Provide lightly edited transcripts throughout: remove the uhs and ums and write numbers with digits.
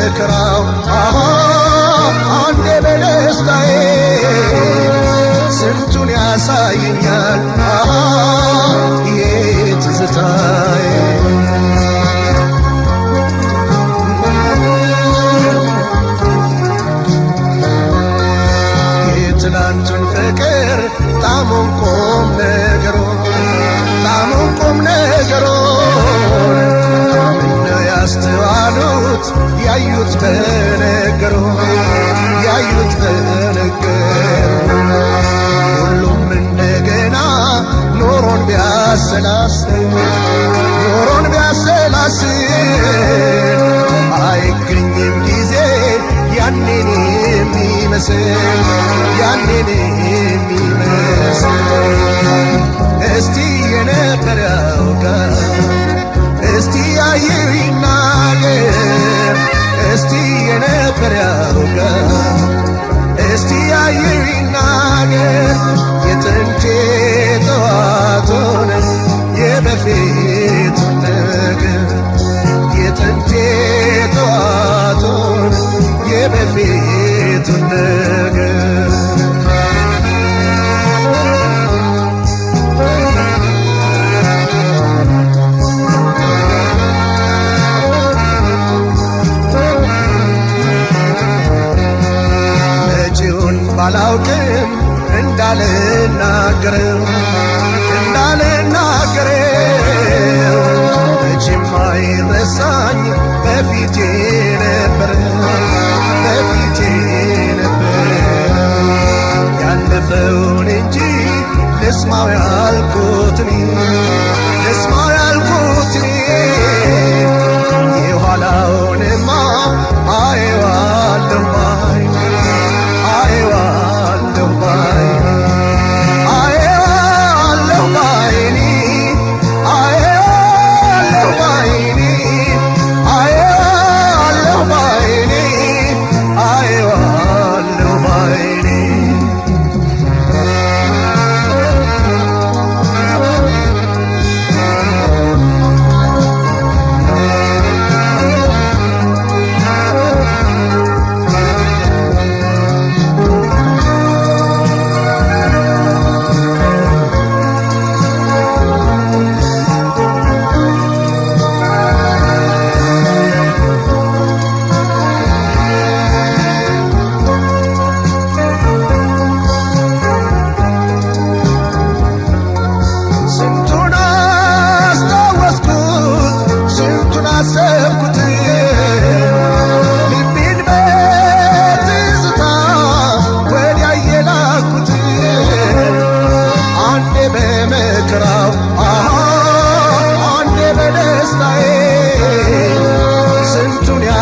በመከራው አንዴ በደስታዬ ስንቱን ያሳየኛል ይሄ ትዝታዬ የትላንቱን ፍቅር ጣሙን ቁም ነገሩን ምነው ያስተዋሉት ያዩት በነገሩ ሁሉም እንደገና ኖሮን ቢያሰላስል አይገኝም ጊዜ ያኔን የሚመስል እስቲ የነበር ያውቃል እስቲ ያየው ይናገር እስቲ የነበር ያውቃል እስቲ ያየው ይናገር የጥንቴ ጠዋቱን የበፊቱን ነገር የጥንቴ ጠዋቱን የበፊቱን ነገር ባላውቅም እንዳልናገረው መቼም አይረሳኝ በፊቴ ነበር ያለፈውን እንጂ ልስማው ያልኩት የኋላውንማ አየዋለሁ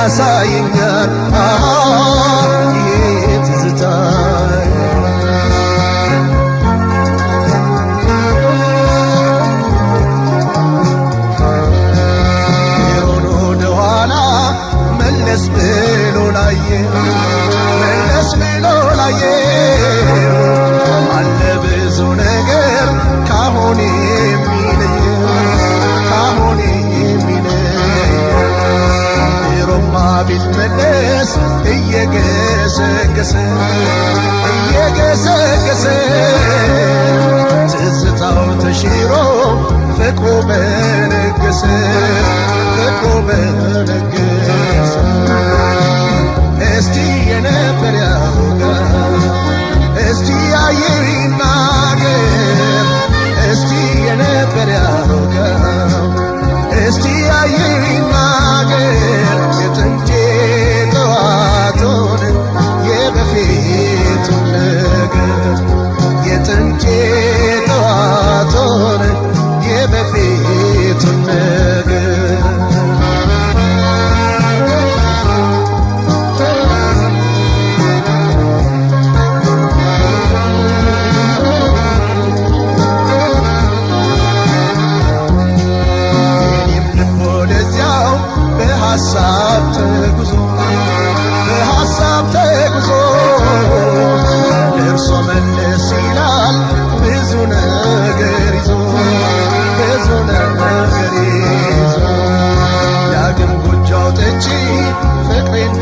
ያሳየኛል ይሄ ትዝታዬ የሆነ ወደ ኋላ መለስ ብሎ ላየ አለ ብዙ ነገር ካሁን የሚለይ ቢልመለስ እየገሰገሰ ትዝታው ተሽሮ ፍቅሩ በነገሰ እስቲ የነበር ያውቃል እስቲ ያየው ይናገር እስቲ የነበር ያውቃል እስቲ ያየው ይናገር የጥንቴ ጠዋቱን የበፊቱን ነገር የጥንቴ ጠዋቱን የበፊቱን ነገር በሐሳብ ተጉዞ ደርሶ መለስ ይላል ብዙ ነገር ይዞ ዳግም ጎጆ አውጥቼ ፍቅሬን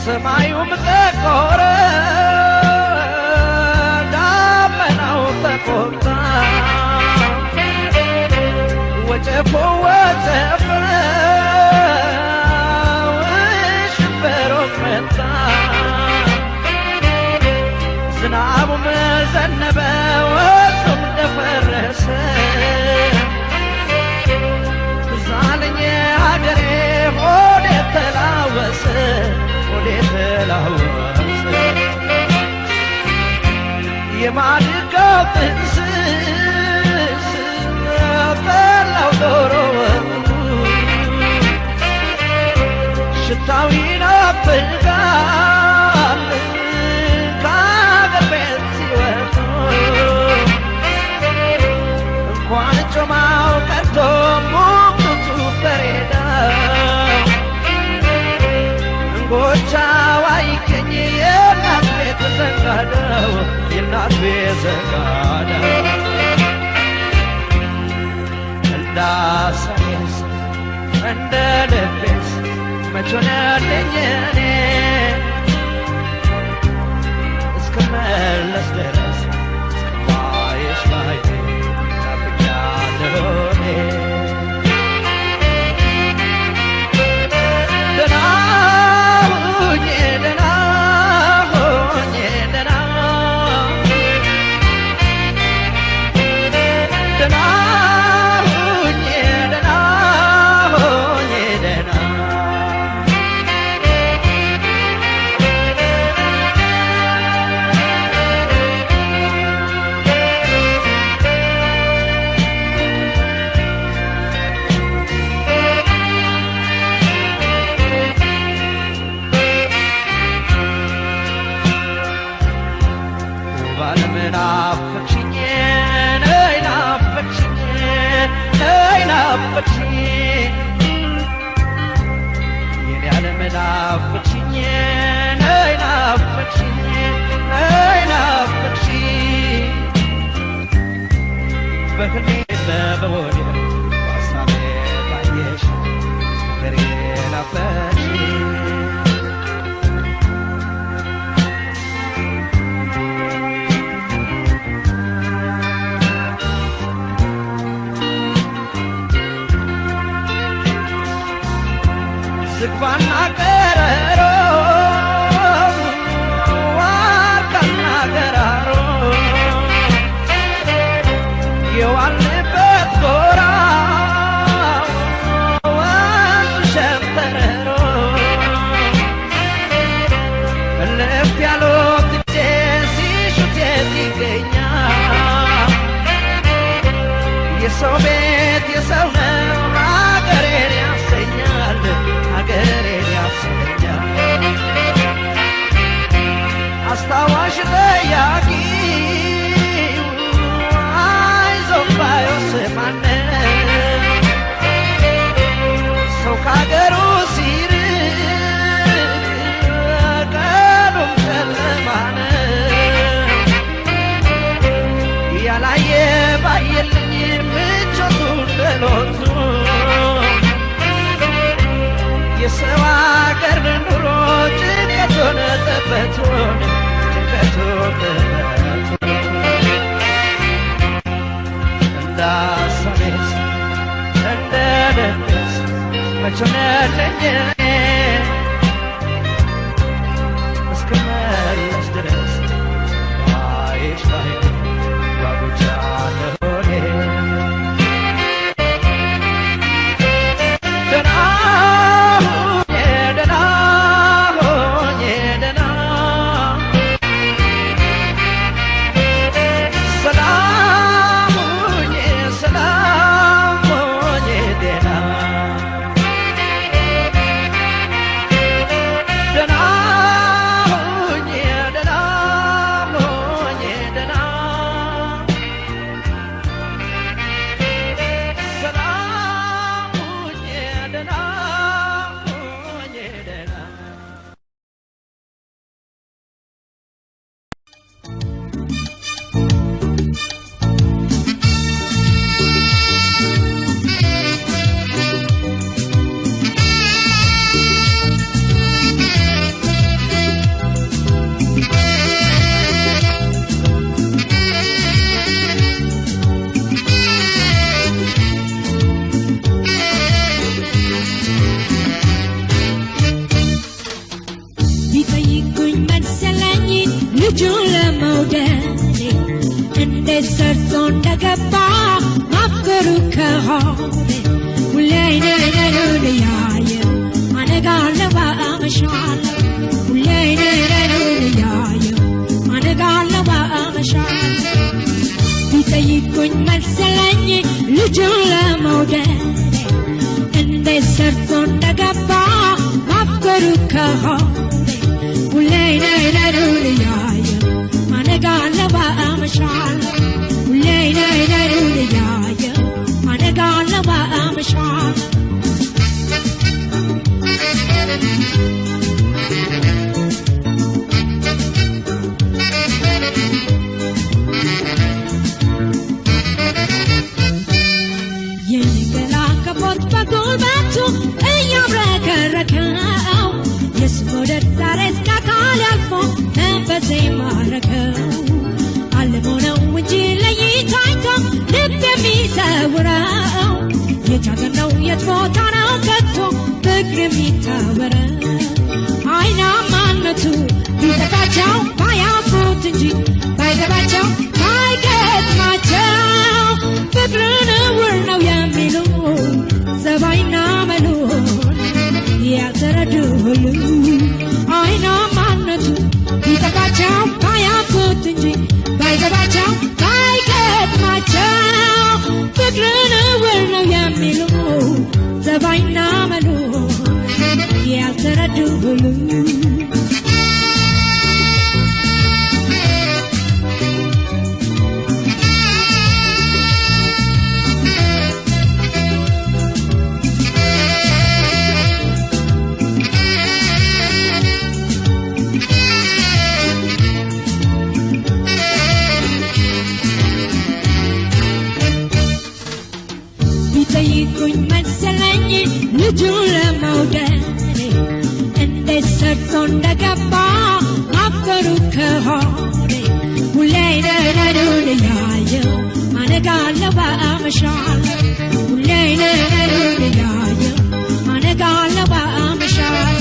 ሰማዩም ተቆረ ዳመናው ተቆጣ ወጨፎ ወጨፈ ሽበሮ መጣ ዝናቡም ዘነበ ወጡም ደፈረሰ ዛለኝ ሀገሬ ሆዴ ተላወሰ ሆዴ ተላወሰ ሽታው ይናፍቃል ከአገር ቤት ሲወጡ እንኳን ጮማው ቀርቶ ሙክቱ በሬዳው እንጎቻው አይገኝ የእናት ቤት ዘንጋዳው የእናት ቤት ዘንጋዳው እንዳሰኔስ እንደ ልቤስ መች ሆነልኝ እኔ እስክመለስ ድረስ እስከማይሽ ባይኔ ናፍቄያለሁ እኔ ደህና ሁኜ ደህና ሁኜ ደህና ደህና ዝግባና ቀረሮ ዋርካና ገራሮ የዋልንበት ጎራ ወንዙ ሸንተረሮ እልፍ ያሉት እጄ ሲሹት የት ይገኛል የሰው ቤት የሰው ነው ሀገሬን ያሰኛል ሀገሬን ያሰኛል አስታዋሽ ጠያቂ አይዞህ ባዮስ ማነው ሰው ከሀገሩ ሲርቅ ቀኑም ጨለማ ነው ያላየ ባየልኝ ምቾቱን በሎቱ የሰው አገር ኑሮ ጭንቀቱን ጠበቱን እንዳሰኔስ እንደ ልቤስ መች ሆነልኝ እኔ እስክመለስ ድረስ ማይሽ ባይኔ ጓጉቻለሁ እኔ ደህና ከሆነ ሁሌ ነይነዱልያየ ማነጋለባ አመሻል ሁሌ ነይነዱልያየ ማነጋለባ አመሻል የንገላከቦት በጉልበቱ እያብረከረከው የስሞደድ ዛሬስ ከአካል ያልፎ መንፈሴ ማረከው አልሞ ነው እንጂ ለይቶ አይቶ ልብ የሚሰውረው የት አገር ነው የት ቦታ ነው ከቶ ፍቅር የሚታወረው አይናማነቱ ቢጠፋቸው ባያውቁት እንጂ ባይገባቸው ባይገጥማቸው ፍቅርን እውር ነው የሚሉ ሰባይና መሉን ያልተረዱ ሁሉ አይናማነቱ ቢጠፋቸው ባያውቁት እንጂ ባይገባቸው ባይገጥማቸው ፍቅርን እውር ነው የሚሉ ሰባይና መሉን ያልተረዱ ሁሉ ቢጠይቁኝ መሰለኝ ልጁን ለመውደድ እንዴት ሰርቶ እንደገባ ማፍቀሩ ከሆነ ሁሌ ነይነዱን እያየው ማነጋለው በአመሻል ሁሌ ነይነዱን እያየው ማነጋለው በአመሻል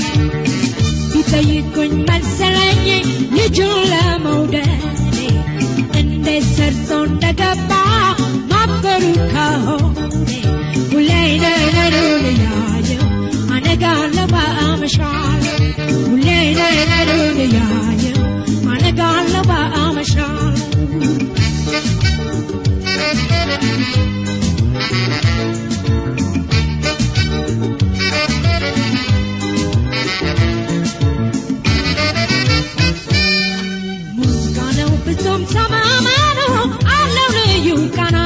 ቢጠይቁኝ መሰለኝ ልጁን ለመውደድ እንዴት ሰርቶ እንደገባ ማፍቀሩ ከሆነ ሁሌ ነይነዱን እያየው ማነጋለው በአመሻል ሁሌ ነይነዱን እያየው ማነጋለው በአመሻል ሙዚቃ ነው ብዙም ሰማማኑ አለው ልዩ ቃና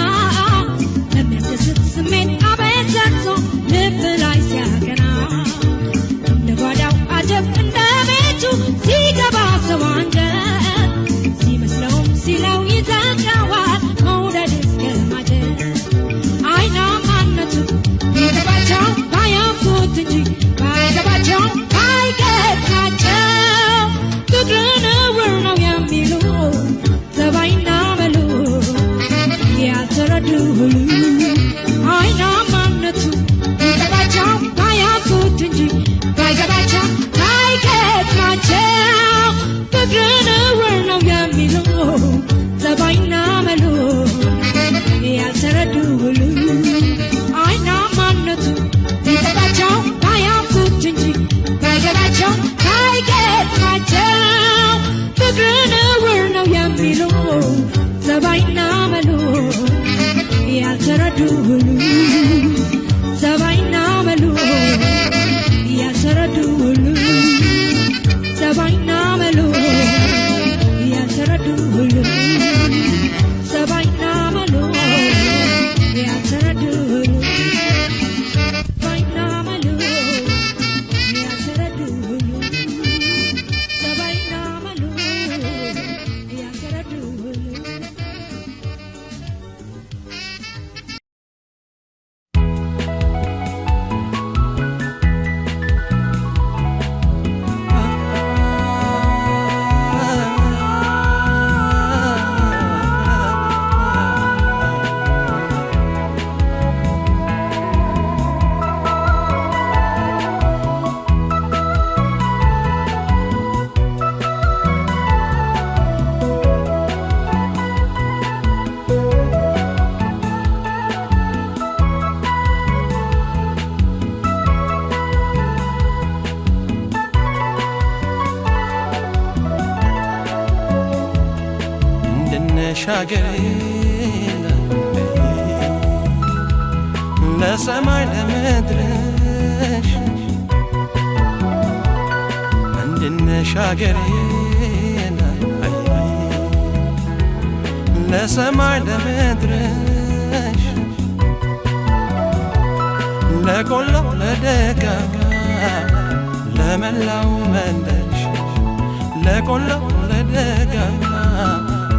ለሚያስደስት ስሜት አቤት ዘርቶ ልብ ላይ ሲያገና እንደ ጓዳው አጀብ እንደ ቤቱ ሲገባ ሰው አንጀት ሲመስለውም ሲለው ይዘጋዋል መውደድ እስከ ማጀት አይናማነቱ ቢገባቸው ባያውቁት እንጂ ባይገባቸው ባይገጥማቸው ፍቅርን እውር ነው የሚሉ ሰባይና መሉ ያልተረዱ ሁሉ አይናማነቱ ቢገባቸው ባያውቁት እንጂ ባይገባቸው ባይገጥማቸው ፍቅርን እውር ነው የሚሉ ሰባይና መሉ ያልተረዱ ሁሉ አይናማነቱ ቢገባቸው ባያውቁት እንጂ ባይገባቸው ባይገጥማቸው ፍቅርን እውር ነው የሚሉ ሰባይና መሉ ያልተረዱ ሁሉ ሰባይና መሉ ያልተረዱ ሁሉ ሰባይና መሉ ያልተረዱ ሁሉ ሰባይና መሉ ያልተረዱ ሁሉ ሰባይና መሉ ያልተረዱ ሁሉ ሰባይና መሉ ያልተረዱ ሁሉ ሻገሬን ለሰማይ ለምድርሽ እንደነሻገሬን አይ ለሰማይ ለምድርሽ ለቆላው ለደጋ ለመላው መንደርሽ ለቆላው ለደጋ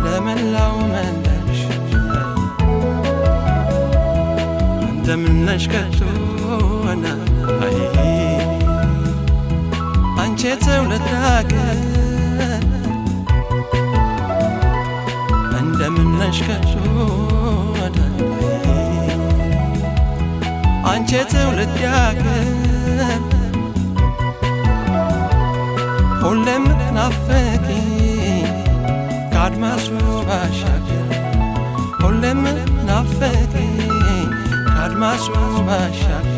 ለመላው መንደርሽ እንደምነሽ ከቶና አይ አንቺ ተውለት ሀገር እንደምነሽ ከቶና አንቺ ተውለት ሀገር ሁሌም ናፈቂ ከአድማሱ ባሻገር ሁሌም ናፈቂ ከአድማሱ ባሻገር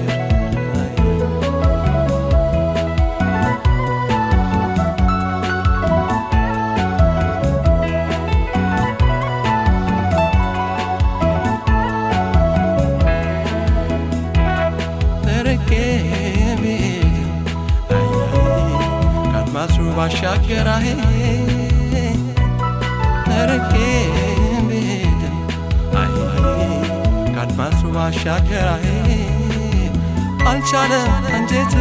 ባሻገር አይ ተረኬ ቤት አይ ካድማሱ ባሻገር አይ አልቻለም አንጀቴ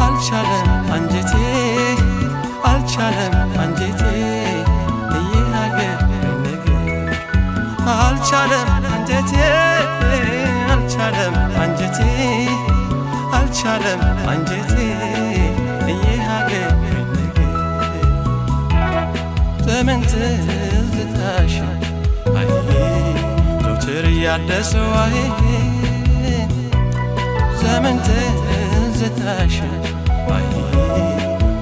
አልቻለም አንጀቴ አልቻለም አንጀቴ ይናገር ነገር አልቻለም አንጀቴ አልቻለም አንጀቴ አልቻለም አንጀቴ ዘመን ትዝታሽ አይ ዘውትር ያደሰው አይ ዘመን ትዝታሽ አይ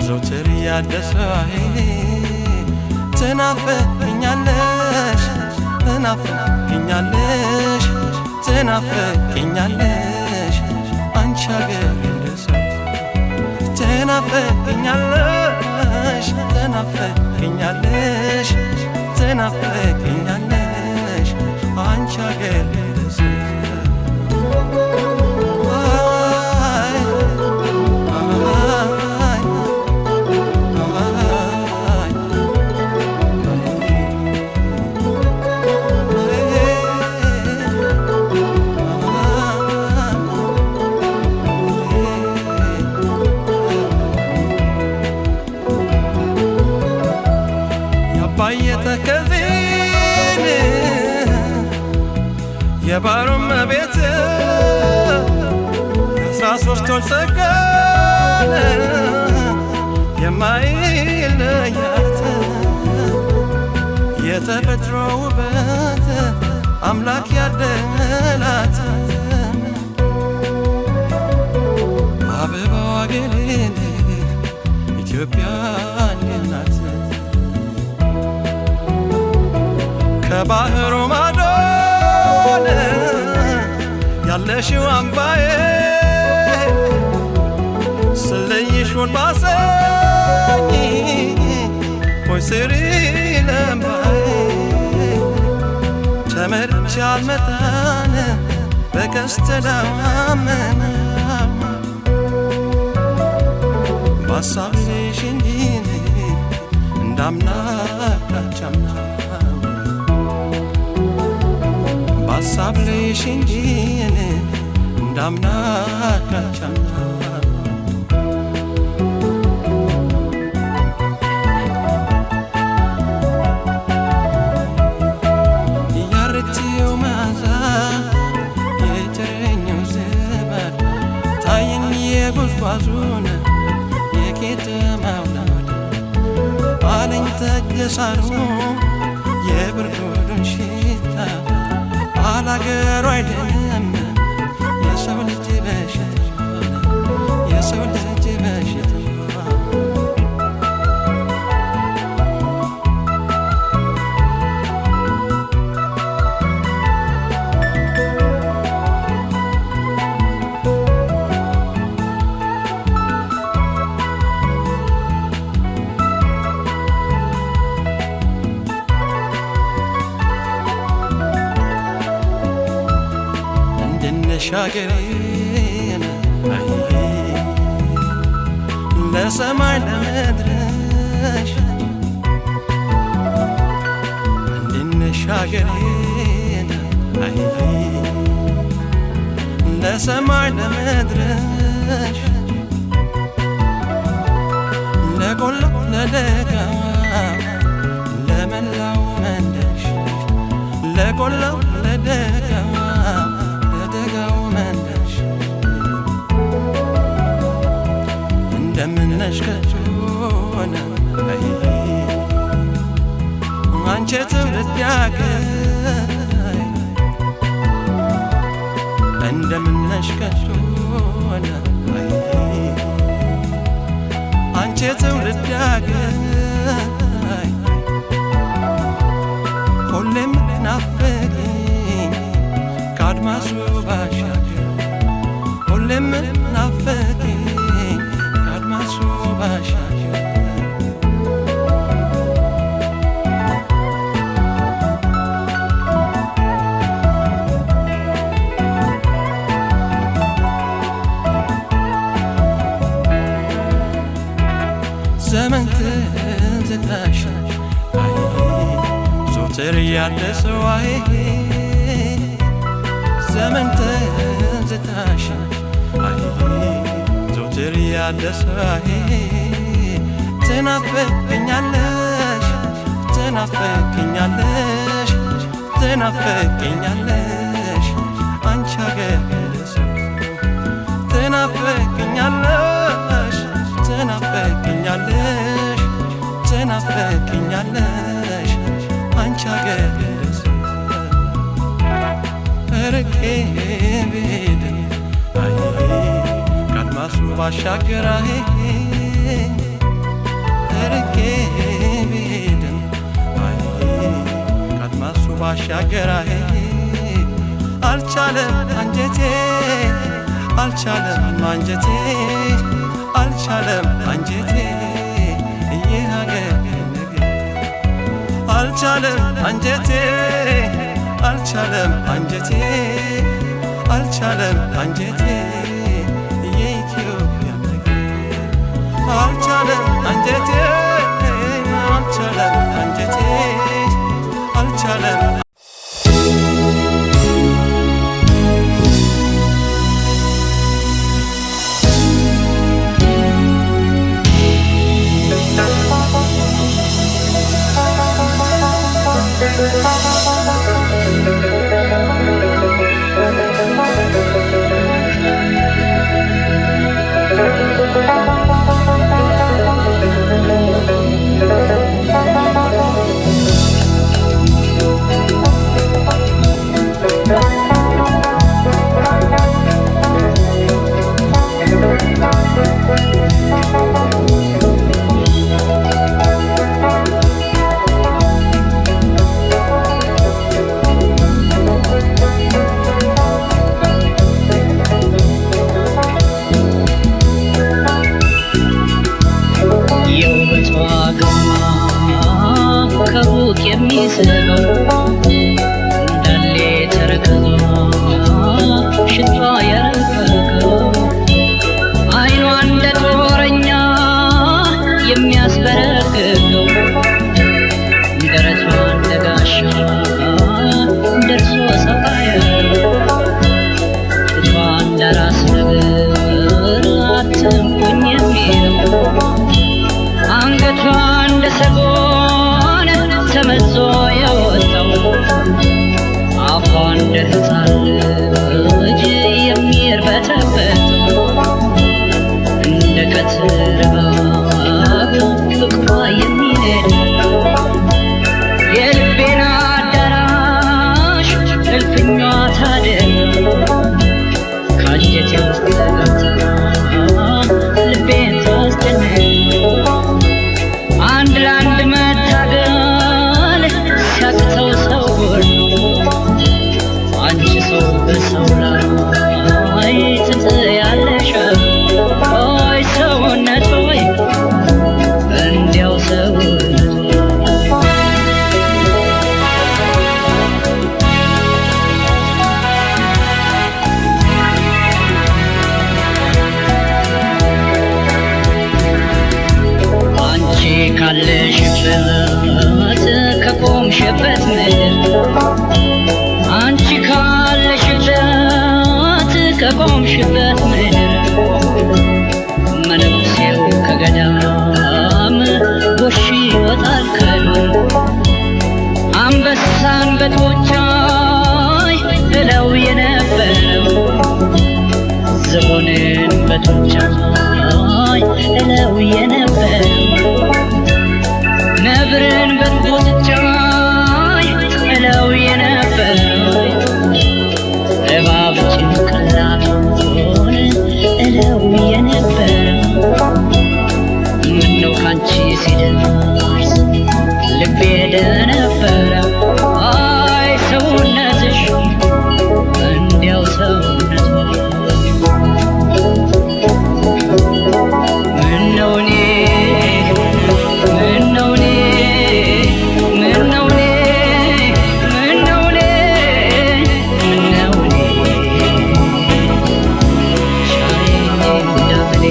ዘውትር ያደሰው አይ ትናፍቂኛለሽ ትናፍቂኛለሽ ትናፍቂኛለሽ አንቺ አገር እንደሰው ትናፍቂኛለሽ ትናፍቂኛለሽ ትናፍቂኛለሽ አንቺ አገር እንደሰው የባሮም ቤት 13 ወር ሰቀለ የማይለያት የተፈጥሮ ውበት አምላክ ያደላት አበባዋ ገሌ ኢትዮጵያ ናት ከባህሩ ማዶ ያለሽው አምባዬ ስለይሽ ወልባሰኝ ሆይ ስሪ ለምባዬ ተመርቼ አልመጣን በቀስተ ደመና በሀሳብ ይዤሽ እንጂ እንዳምና ካቻምና በሀሳብ ይዤሽ እንጂ እንዳምና ካቻምና ጉዝጓዙን የኬተማው ናድ አለኝ ተገሳሩ የብርዱን ሽታ አላገሩ አይደለም የሰው ልጅ በሽታ የሰው ልጅ በሽታ ሻገሬን አይ ለሰማይ ለምድርሽ እንድንሻገር አይ ለሰማይ ለምድርሽ ለቆላ ለደጋ ለመላው መንደርሽ ለቆላ ለደጋ ለደጋው መንደርሽ እንደምነሽ ከቶና አይ አንቺ ትውልድ ያገር እንደምነሽ ከቶና አይ አንቺ ትውልድ ያገር ሁሌም ናፍቂኝ ከአድማሱ ባሻገር ሁሌም ናፍቂኝ ከአድማሱ ባሻገር ዘመን ትዝታሽ አይ ዞትር ያደሰው አይ ዘመን ትዝታሽ አይ ዞትር ያደሰው አይ ትናፍቂኛለሽ ትናፍቂኛለሽ ትናፍቂኛለሽ አንቺ አገር ሰው ትናፍቂኛለሽ ትናፍቂኛለሽ ትናፍቂኛለሽ አንቺ አገር ሰው ርቄ ብሄድም አይ ከአድማሱ ባሻገር አይ ርቄ ብሄድም አይ ከአድማሱ ባሻገር አይ አልቻለም አንጀቴ አልቻለም አንጀቴ አልቻለም አንጀቴ ይህ ሀገር ነገር አልቻለም አንጀቴ አልቻለም አንጀቴ አልቻለም አንጀቴ የኢትዮጵያ ነገር አልቻለም አንጀቴ አልቻለም አንጀቴ አልቻለም so ካለሽበት ከቆምሽበት ምድር አንቺ ካለሽበት ከቆምሽበት ምድር መነኩሴው ከገዳም ጎሽ ይወጣል ከዱር አንበሳን በጡንቻይ እለው የነበረው ዝሆንን በጡንቻይ እለው የነበረው ነብርን በጡንቻይ እለው የነበረው እባብ ጭንቅላቱን እለው የነበረው ምነው ካንቺ ሲደርስ ልቤ ደነበረው አይ ሰውነትሽ እንዲያው ሰውነት ምነው እኔ ምነው እኔ ምነው እኔ ምነው እኔ ምነው እኔ ሻዬን እንዳበሌ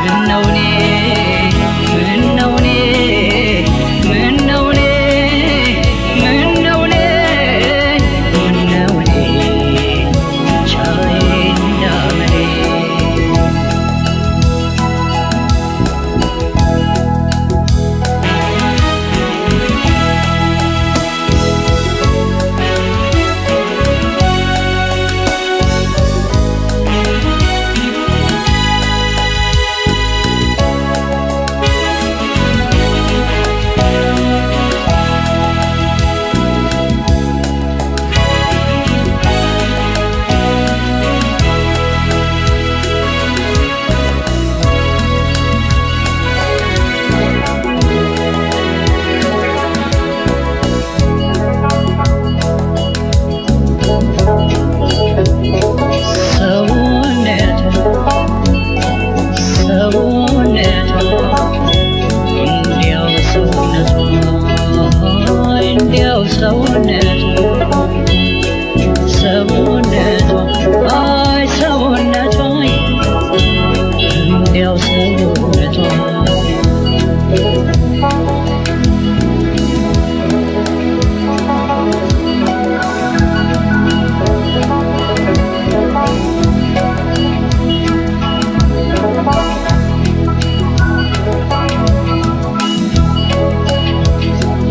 ምነው እኔ ምነው እኔ ምነው እኔ ምነው እኔ ምነው እኔ ሻዬን እንዳበሌ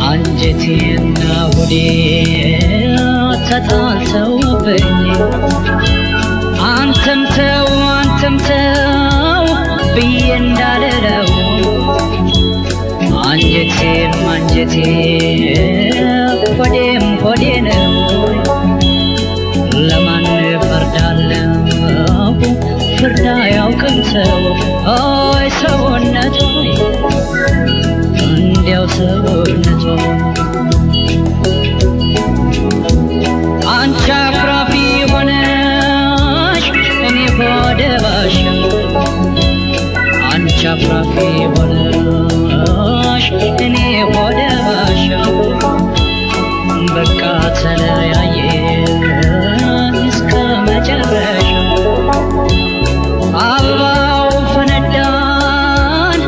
አንጀቴና ሆዴ ተጣልተውብኝ አንተም ተው ብዬ እንዳልለው አንጀቴም አንጀቴ ሆዴም ሆዴ ነው ለማን ፈርዳለሁ ፍርድ አያውቅም ሰው አይ ሰውነቱ እንዲያው ሰውነቱ አንቺ አኩራፊ ሆነሽ እኔ ሆደ ባሻ አንቺ አኩራፊ ሆነሽ እኔ ሆደ ባሻ በቃ ተለያየን እስከ መጨረሻው አበባው ፈነዳን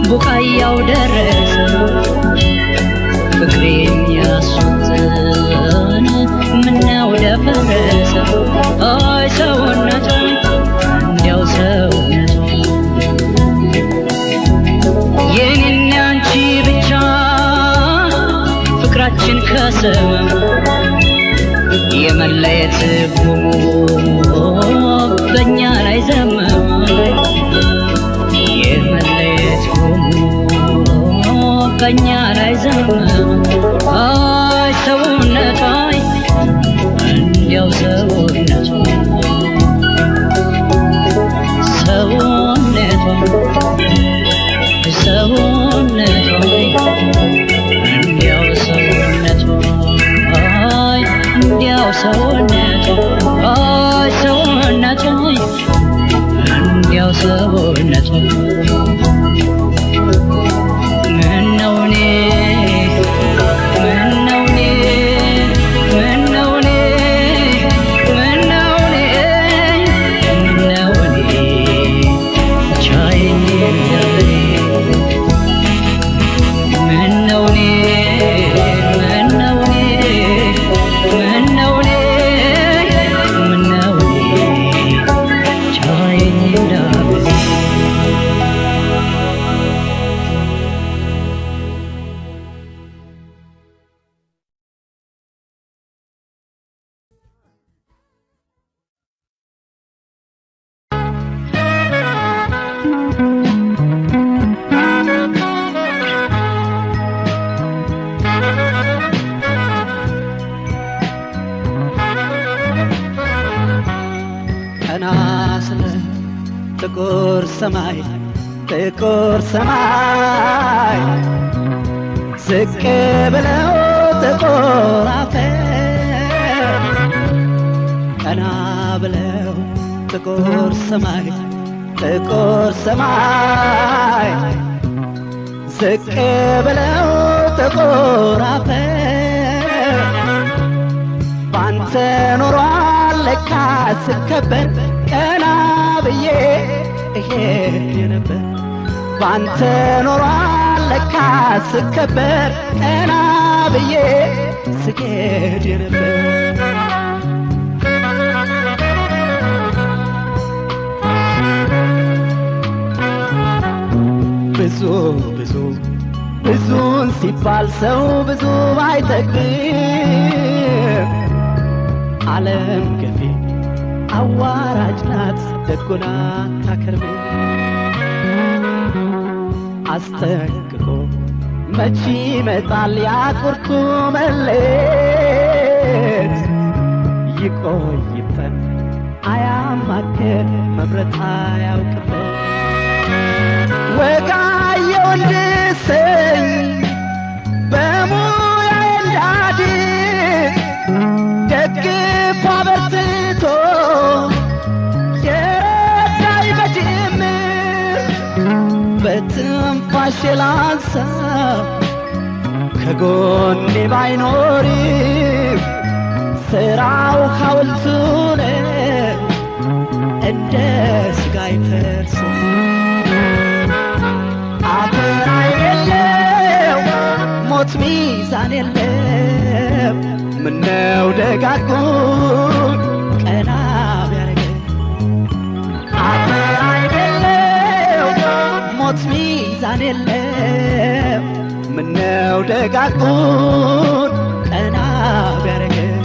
ቡቃያው ደረሰ ፍቅሬን ያሱትን ምነው ደፈረሰ አይ ሰውነቱ እንዲያው ሰውነቱ የኔና አንቺ ብቻ ፍቅራችን ከሰመ የመለየት ጉሙ በእኛ ላይ ዘመመ የመለየት ጉሙ በእኛ ላይ ዘመመ አይ ሰውነቱ እንዲያው ሰውነቱ ሰውነቱ ሰውነቱ እንዲያው ሰውነቱ አይ እንዲያው ሰውነቱ አይ ሰውነቱ እንዲያው ሰውነቱ ምነው እኔ ምነው እኔ ምነው እኔ ምነው እኔ ምነው እኔ ቻዬን እንዳበሌ ሰማይ ጥቁር ሰማይ ዝቅ ብለው ጥቁር አፈር ቀና ብለው ጥቁር ሰማይ ጥቁር ሰማይ ዝቅ ብለው ጥቁር አፈር ባንተ ኖሯል ለካ ስከበር ቀና ብዬ እሄድ ነበር ባንተ ኖሯል ለካ ስከበር ቀና ብዬ ስሄድ ነበር ብዙ ብዙ ብዙን ሲባል ሰው ብዙ ባይጠግብ ዓለም ገፊ አዋራጅ ናት ደጎና ታከርም አስጠንቅቆ መቼ ይመጣል ያቁርቱ መሌት ይቆይበት አያማክር መምረጥ አያውቅበት ወጋየው እንድሰኝ በሙያ እንዳድግ ደግፎ አበርትቶ የረዳኝ በጅምር በትንፋሽ ላንሳ ከጎኔ ባይኖርም ሥራው ሐውልቱ ነው እንደ ሥጋ አይፈርስም አፈር አይደለው ሞት ሚዛን የለም ምነው ደጋጉን ቀና ቢያረገኝ አፈር አይደለው ሞት ሚዛን የለም ምነው ደጋጉን ቀና ቢያረገኝ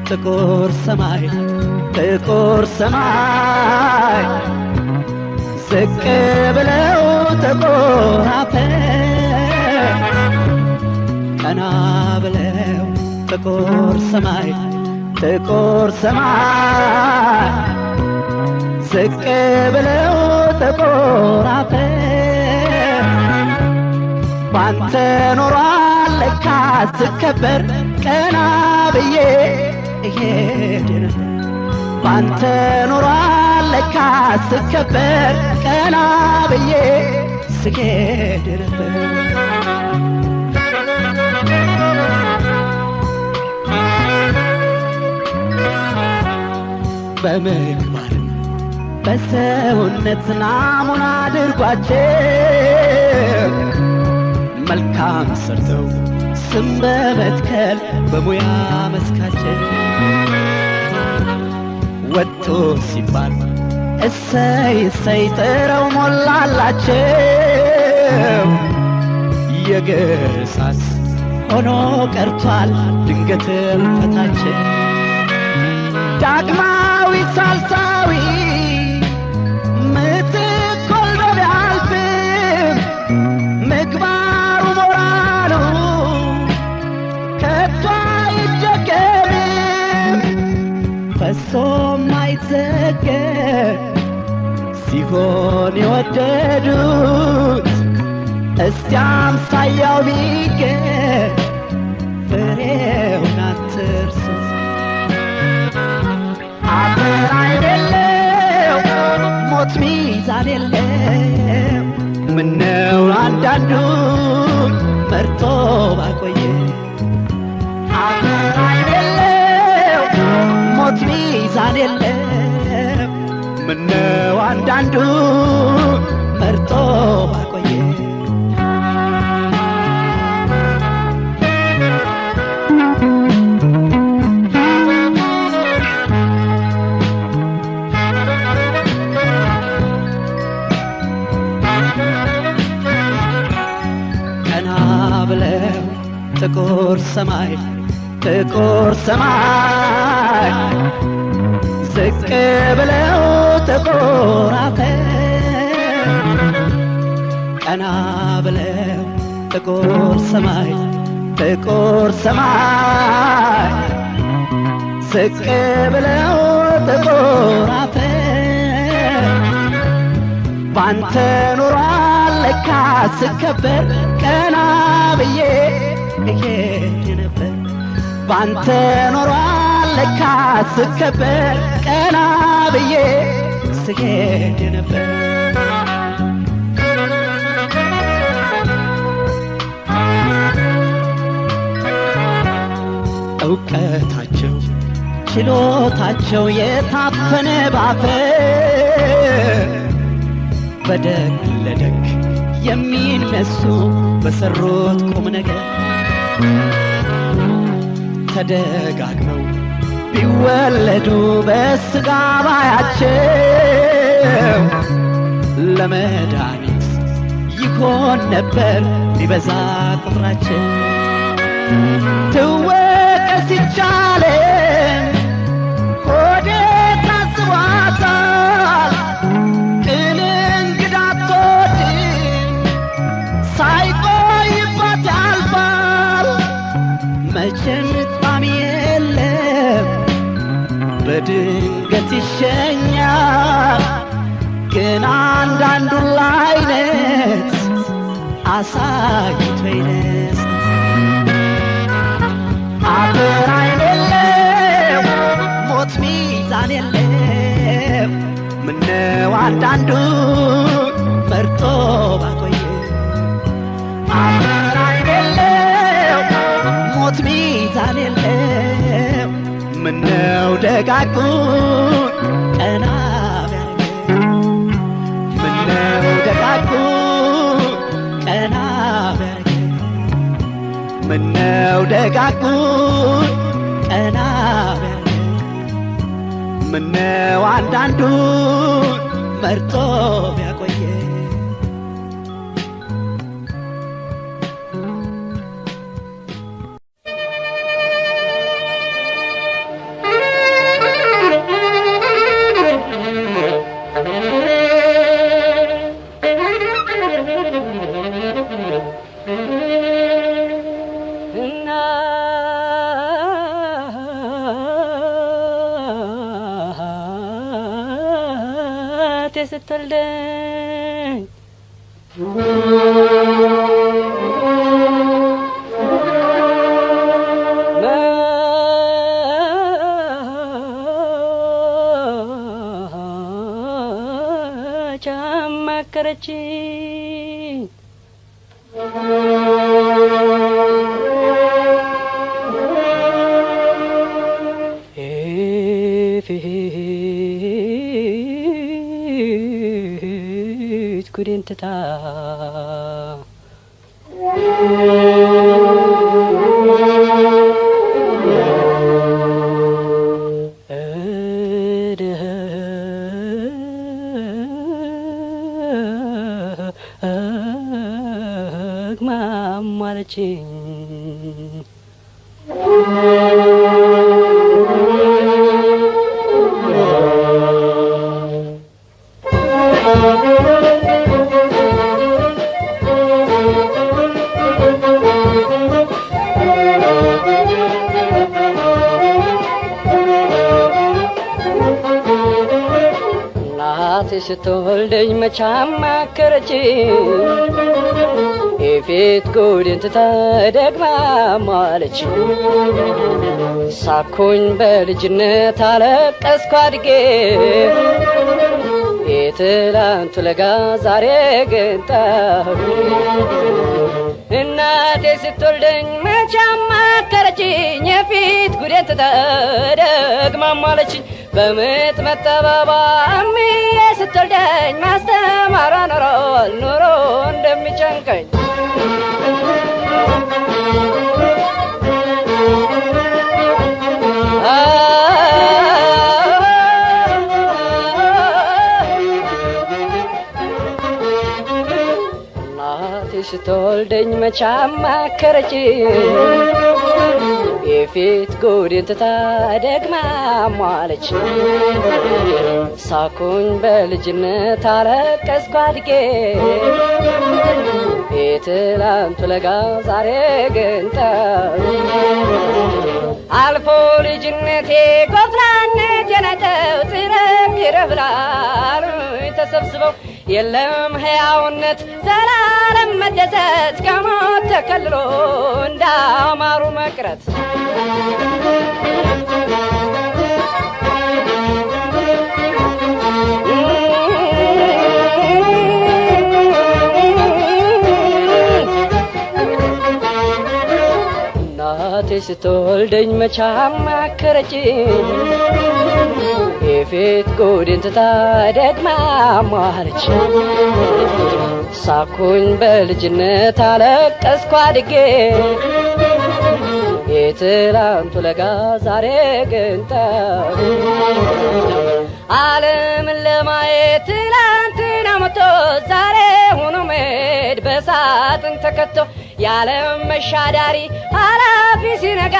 ጥቁር ሰማይ ጥቁር ሰማይ ዝቅ ብለው ጥቁር አፈር ቀና ብለው ጥቁር ሰማይ ጥቁር ሰማይ ዝቅ ብለው ጥቁር አፈር ባንተ ኖሯል ለካ ስከበር ቀና ብዬ እሄድ ነበር ባንተ ኖሯል ለካ ስከበር ቀና ብዬ ስሄድ ነበር በምግባር በሰውነት ናሙና አድርጓቸው መልካም ሰርተው ስም በመትከል በሙያ መስካቸው ወጡ ሲባል እሰይ እሰይ ጥረው ሞላላቸው የግርሳስ ሆኖ ቀርቷል ድንገትም ፈታቸው ዳግማዊ ሳልሳዊ ምትክ ወልዶ ቢያልፍም ምግባሩ ሞራሉ ከቶ አይደገምም ፈሶም አይዘገብ ሲሆን የወደዱት እስቲ አምሳያው ቢገኝ ፍሬውን አትርሱት አፈር አይደለው ሞት ሚዛን የለው ምነው አንዳንዱን መርጦ ባቆየ አፈር አይደለው ሞት ሚዛን የለው ምነው አንዳንዱን መርጦ ባቆየ ጥቁር ሰማይ ዝቅ ብለው ጥቁር አፈር ቀና ብለው ጥቁር ሰማይ ጥቁር ሰማይ ዝቅ ብለው ጥቁር አፈር ባንተ ኑሯል ለካ ስከበር ቀና ብዬ እሄድ ነበር ባንተ ኖሯል ለካ ስከበር ቀና ብዬ ስሄድ ነበር እውቀታቸው ችሎታቸው የታፈነ ባፈር በደግ ለደግ የሚነሱ በሰሩት ቁም ነገር ተደጋግመው ቢወለዱ በስጋ ባያቸው ለመድኃኒት ይሆን ነበር ሊበዛ ቁጥራቸው ትወቀስ ይቻለን ሆዴ ታስቧታል ቅን እንግዳ አትወድም ሳይቆይባት ያልፋል መቼም ጣም የለም በድንገት ይሸኛል ግን አንዳንዱ አይነት አሳይቶ ይነሳል አፈር አይደለም ሞት ሚዛን የለም ምነው አንዳንዱ መርጦ ባቆየ አፈር አይደለም ሞት ሚዛን የለም ምነው ደጋጉን ቀና ቢያረገ ምነው ደጋጉን ቀና ቢያረገ ምነው ደጋጉን ቀና ቢያረገ ምነው አንዳንዱን መርጦ ቢያቆየ ስትወልደኝ መች አማከረችኝ ጉዴን ትታ ደግማም አለችኝ ስትወልደኝ መች አማከረችኝ የፊት ጉዴን ትታ ደግማ ማለችኝ ሳኩኝ በልጅነት አለቀስኩ አድጌ የትላንቱ ለጋ ዛሬ ግን ጠፉ እናቴ ስትወልደኝ መች አማከረችኝ የፊት ጉዴን ትታ ደግማ ማለችኝ በምጥ መጠባባ እምዬ ስትወልደኝ ማስተማሯ ኖሮ እንደሚጨንቀኝ እናቴ ስትወልደኝ መች አማከረችኝ የፊት ጉድን ትታ ደግማ ሟለች ሳኩኝ በልጅነት አለቀስኩ አድጌ የትላንቱ ለጋ ዛሬ ግን ጠብ አልፎ ልጅነቴ ጎፍራነት የነጠው ጽረብ ይረብራል ተሰብስበው የለም ሕያውነት ዘላለም መደሰት ከሞት ተከልሎ እንዳማሩ መቅረት እናቴ ስትወልደኝ መች አማከረችኝ የፊት ጉድን ትታ ደግማ ሟለች ሳኩኝ በልጅነት አለቀስኩ አድጌ የትላንቱ ለጋ ዛሬ ግን ጠብ ዓለምን ለማየት ትላንትና ሞቶ ዛሬ ሆኖ መሄድ በሳጥን ተከቶ የዓለም መሻዳሪ ኃላፊ ሲነጋ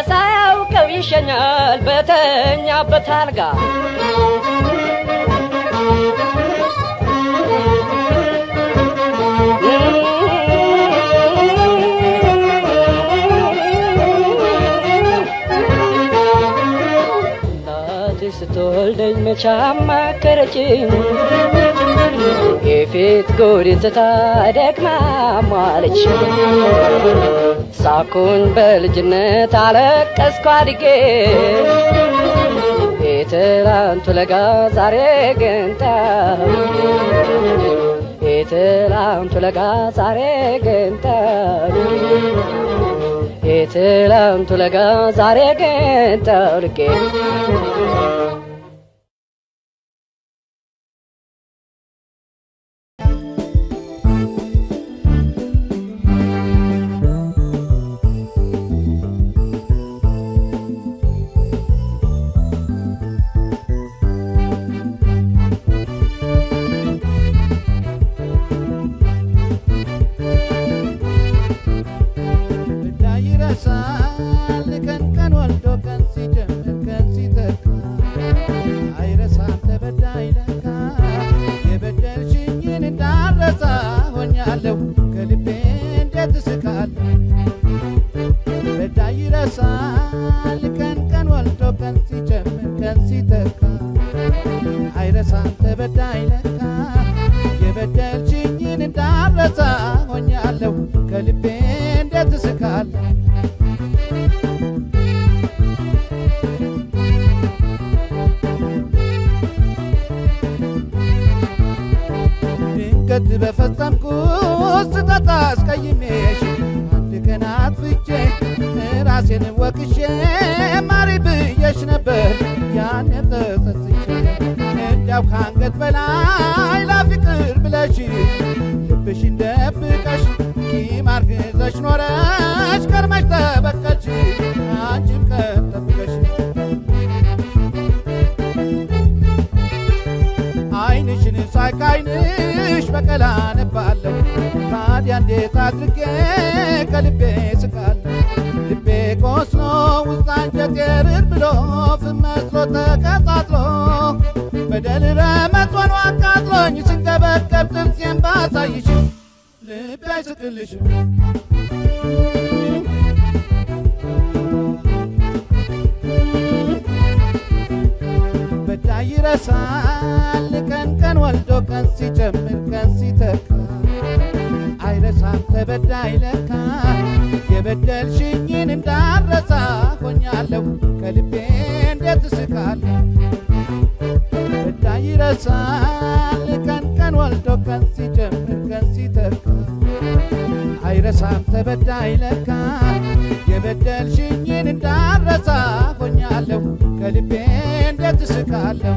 ሳያውቀው ይሸኛል በተኛበት አልጋ እናቴ ስትወልደኝ መች አማከረችኝ የፊት ጉድን ትታ ደግማ ሟለች ሳኩኝ በልጅነት አለቀስኩ አድጌ የትላንቱ ለጋ ዛሬ ግን ጠብ የትላንቱ ለጋ ዛሬ ግን ጠብ የትላንቱ ለጋ ዛሬ ግን ጠብ በፈጸምኩት ስህተት አስቀይሜሽ አንድ ቀን አጥፍቼ ራሴን ወቅሼ ማሪ ብዬሽ ነበር ያኔ ተጸጽቼ እንዲያው ከአንገት በላይ ላፍቅር ብለሽ ልብሽን ደብቀሽ ቂም አርግዘሽ ኖረሽ ከርመሽ ተበቀልሽ አንቺም ቀን ጠብቀሽ ዓይንሽን ሳይ ከዓይንሽ በቀል አነባለሁ ታዲያ እንዴት አድርጌ ከልቤ ስቃለሁ ልቤ ቆስሎ ውስጥ አንጀቴ ርር ብሎ ፍም መስሎ ተቀጣጥሎ በደል ረመጥ ሆኖ አቃጥሎኝ ስንገበገብ ጥርሴን ባሳይሽ ልቤ አይስቅልሽም በዳይ ይረሳል ቀን ቀን ወልዶ ቀን ሲጨምር ቀን ሲተካ አይረሳም ተበዳይ ለካ የበደልሽኝን እንዳረሳ ሆኛለሁ ከልቤ እንዴት እስቃለሁ በዳይ ይረሳል ቀን ቀን ወልዶ ቀን ሲጨምር ቀን ሲተካ አይረሳም ተበዳይ ለካ የበደልሽኝን እንዳረሳ ሆኛለሁ ከልቤ እንዴት እስቃለሁ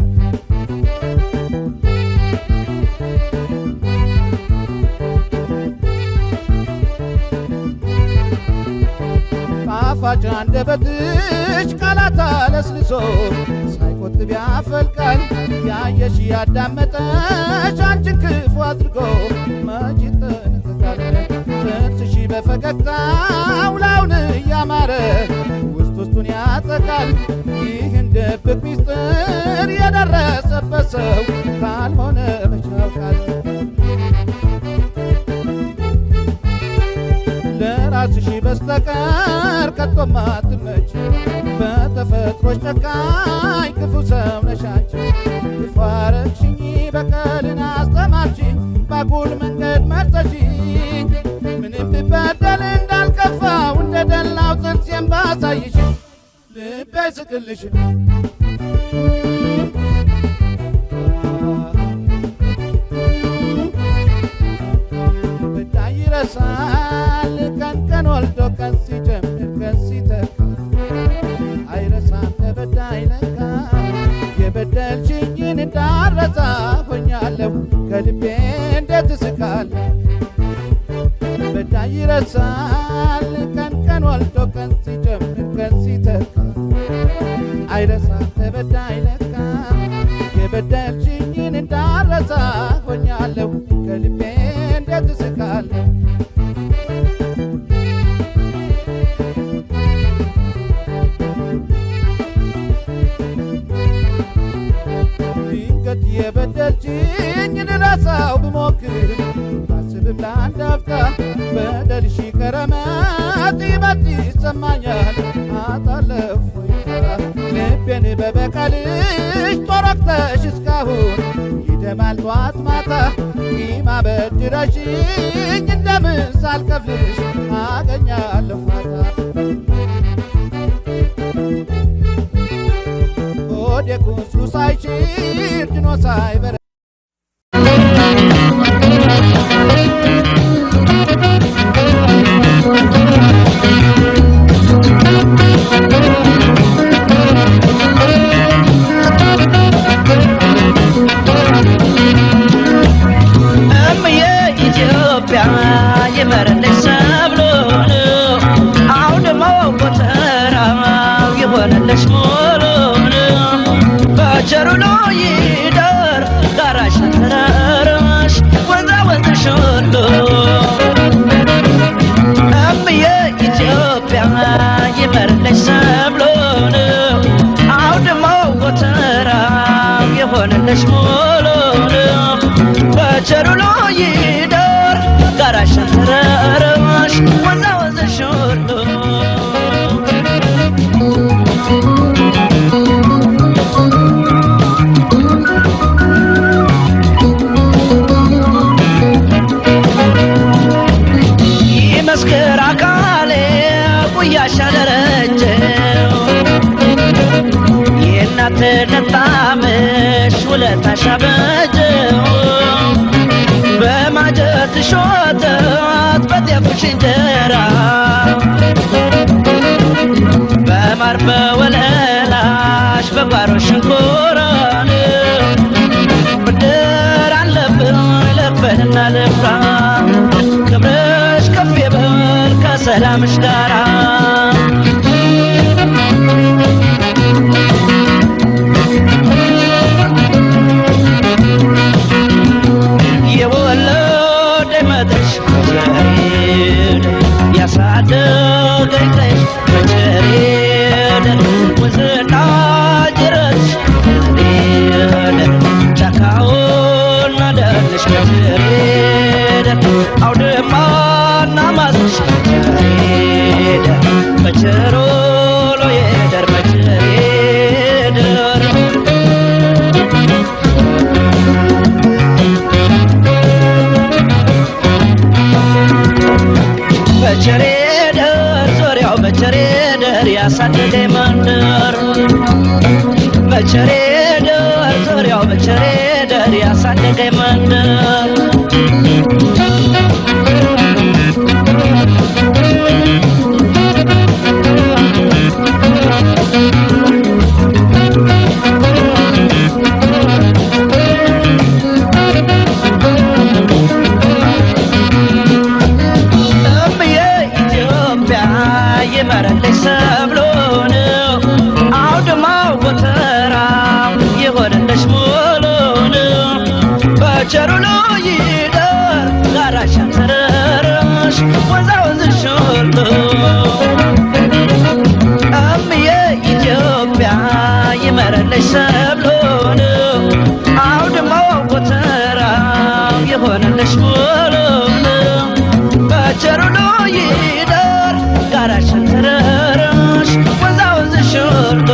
ጣፋጭ አንደበትሽ ቃላት አለስልሶ ሳይቆጥብ ያፈልቃል ያየሽ ያዳመጠሽ አንቺን ክፉ አድርጎ መች ይጠነቀቃል ጥርስሽ በፈገግታው ላውን እያማረ ውስጡ ያውቃል ይህን ድብቅ ሚስጥር የደረሰበት ሰው ካልሆነ መች ያውቃል ለራስሽ በስተቀር ከቶም አትመች በተፈጥሮሽ ጨካኝ ክፉ ሰው ነሽ አንቺ ክፉ አረግሽኝ በቀልን አስተማርሽኝ ባጉል መንገድ መርጠሽኝ ምንም ብበደል እንዳልከፋው እንደ ደላው ጥርሴን ባሳይሽ ልቤ አይስቅልሽ በዳይ ይረሳል ቀን ቀን ወልዶ ቀን ሲጀምር ቀን ሲተካ አይረሳም ተበዳይ ለካ የበደልሽኝን እንዳረሳ ሆኛለሁ ከልቤ እንዴት እስቃለሁ በዳይ ይረሳል ቀን ቀን ወልዶ ቀን ሲጀምር ቀን ሲተካ አይረሳም ተበዳይ ለካ የበደልሽኝን እንዳረሳ ሆኛለሁ ከልቤ እንዴት እስቃለሁ ድንገት የበደልሽኝን ልረሳው ብሞክር ባስብም ለአንድ አፍታ በደልሽ ከረመት ይበልጥ ይሰማኛል አጣለሁ እፎይታ ልቤን በበቀልሽ ጦር እስካሁን ይደማል ጧት ማታ ቂም አበድረሽኝ እንደምን ሳልከፍልሽ አገኛለሁ ፋታ ሆዴ ቁስሉ ሳይሽር ድኖ ሳይበረ ይመረልሽ ሰብሉን አውድማው ጎተራው ይሆንልሽ ሙሉን በቸሩ ይደር ጋራሽ ተራራሽ ወንዛ ወንዝሽ ሁሉ እምዬ ኢትዮጵያ ይመረልሽ ሰብሉን አውድማው ጎተራው ይሆንልሽ ሙሉን በቸሩ ይደር ጋራሽ ተራራሽ ወንዛ ወንዝሽ ሁሉ ይመስክር አካሌ ጉያሽ አደረጀው የእናትነት ጣዕምሽ ውለታሽ አበጀው በማጀትሽ ወተት በጤፍሽ እንጀራ በማር በወለላሽ በጓሮሽ እንኮራን ብድር አለብን ልክፈልና ልፍራ ክብርሽ ከፍ ይበል ከሰላምሽ ጋራ ያሳደገኝ ቀይሽ መቸሬድ ወንዝና ጅረትሽ መቸሬድ ጫካውና ደንሽ መቸሬድ አውድማና ማስሽ መቸሬድ መቸሮ ሎየደር መቸሬድ በቸሬደር ዙሪያው በቸሬደር ያሳደገኝ መንደር በቸሬደር ዙሪያው በቸሬደር ያሳደገኝ መንደር ይመረልሽ ሰብሉን አውድማው ጎተራው ይሆንልሽ ሙሉን በቸሩ ይደር ጋራሽ ተራራሽ ወንዛ ወንዝሽ ሁሉ እምዬ ኢትዮጵያ ሰብሎን አውድማው ጎተራው የሆነልሽ ሙሉን በቸሩሎ ይደር ጋራሽን ተረረሽ ወንዛ ወንዝሽ ወርዶ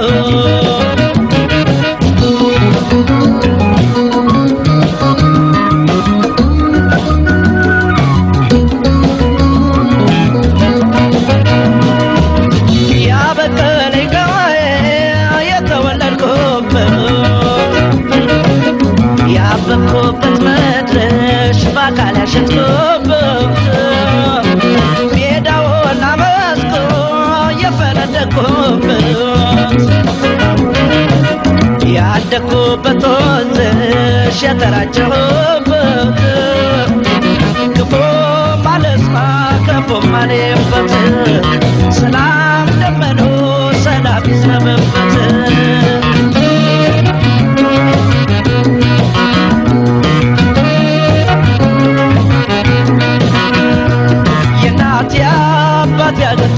ያበኩበት መድረሽ በአካል ያሸጥኩበት ሜዳውና መስኩ የፈነደኩበት ያደኩበት ወንዝሽ የተራጨሁበት ክፉ ማለስማ ክፉ ማለበት ሰላም ደመኖ ሰላም ይዝነበበት አባት ያገር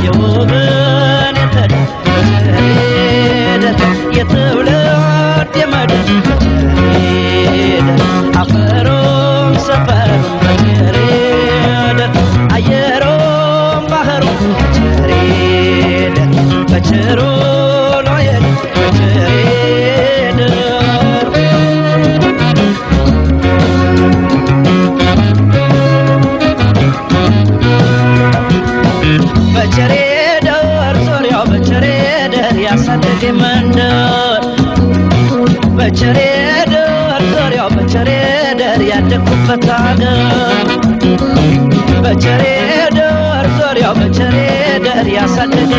የውብን የተደረደ የትውልድ የመድር አፈሩም ሰፈሩም በቸሬድ አየሩም ባህሩም በቸሬድ በቸሩ ሎየድ በቸሬድ በቸሬደር ዙሪያው በቸሬደር ያሳደገ መንደር በቸሬደር ዙሪያው በቸሬደር ያደኩበት አገር በቸሬደር ዙሪያው በቸሬደር ያሳደገ